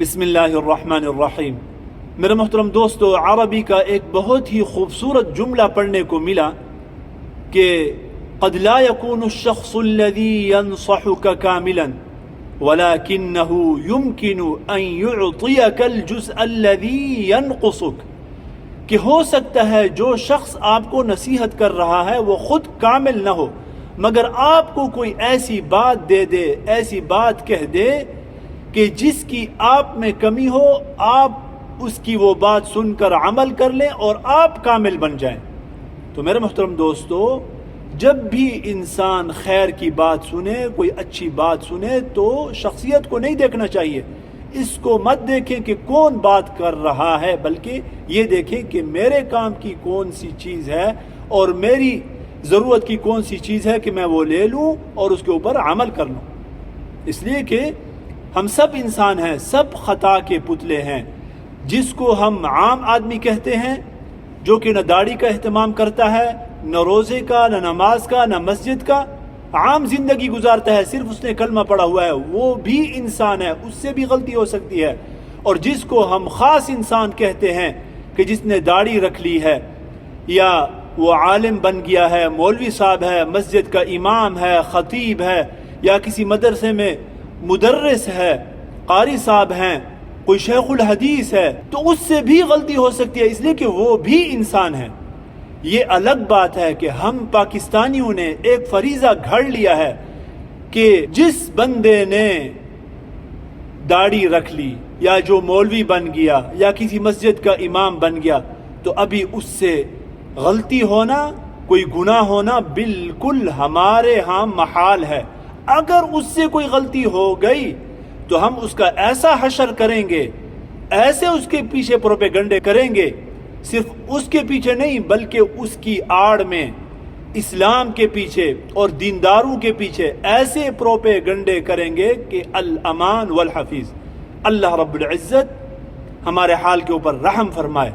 بسم اللہ الرحمن الرحیم۔ میرے محترم دوستو، عربی کا ایک بہت ہی خوبصورت جملہ پڑھنے کو ملا کہ قد لا يكون الشخص الذي ينصحك كاملا ولكنه يمكن أن يعطيك الجزء الذي ينقصك، کہ ہو سکتا ہے جو شخص آپ کو نصیحت کر رہا ہے وہ خود کامل نہ ہو، مگر آپ کو کوئی ایسی بات دے دے، ایسی بات کہہ دے کہ جس کی آپ میں کمی ہو، آپ اس کی وہ بات سن کر عمل کر لیں اور آپ کامل بن جائیں۔ تو میرے محترم دوستو، جب بھی انسان خیر کی بات سنے، کوئی اچھی بات سنے، تو شخصیت کو نہیں دیکھنا چاہیے، اس کو مت دیکھیں کہ کون بات کر رہا ہے، بلکہ یہ دیکھیں کہ میرے کام کی کون سی چیز ہے اور میری ضرورت کی کون سی چیز ہے کہ میں وہ لے لوں اور اس کے اوپر عمل کر لوں۔ اس لیے کہ ہم سب انسان ہیں، سب خطا کے پتلے ہیں۔ جس کو ہم عام آدمی کہتے ہیں، جو کہ نہ داڑھی کا اہتمام کرتا ہے، نہ روزے کا، نہ نماز کا، نہ مسجد کا، عام زندگی گزارتا ہے، صرف اس نے کلمہ پڑھا ہوا ہے، وہ بھی انسان ہے، اس سے بھی غلطی ہو سکتی ہے۔ اور جس کو ہم خاص انسان کہتے ہیں کہ جس نے داڑھی رکھ لی ہے، یا وہ عالم بن گیا ہے، مولوی صاحب ہے، مسجد کا امام ہے، خطیب ہے، یا کسی مدرسے میں مدرس ہے، قاری صاحب ہیں، کوئی شیخ الحدیث ہے، تو اس سے بھی غلطی ہو سکتی ہے، اس لیے کہ وہ بھی انسان ہے۔ یہ الگ بات ہے کہ ہم پاکستانیوں نے ایک فریضہ گھڑ لیا ہے کہ جس بندے نے داڑھی رکھ لی، یا جو مولوی بن گیا، یا کسی مسجد کا امام بن گیا، تو ابھی اس سے غلطی ہونا، کوئی گناہ ہونا بالکل ہمارے ہاں محال ہے۔ اگر اس سے کوئی غلطی ہو گئی تو ہم اس کا ایسا حشر کریں گے، ایسے اس کے پیچھے پروپیگنڈے کریں گے، صرف اس کے پیچھے نہیں بلکہ اس کی آڑ میں اسلام کے پیچھے اور دینداروں کے پیچھے ایسے پروپیگنڈے کریں گے کہ الامان والحفیظ۔ اللہ رب العزت ہمارے حال کے اوپر رحم فرمائے۔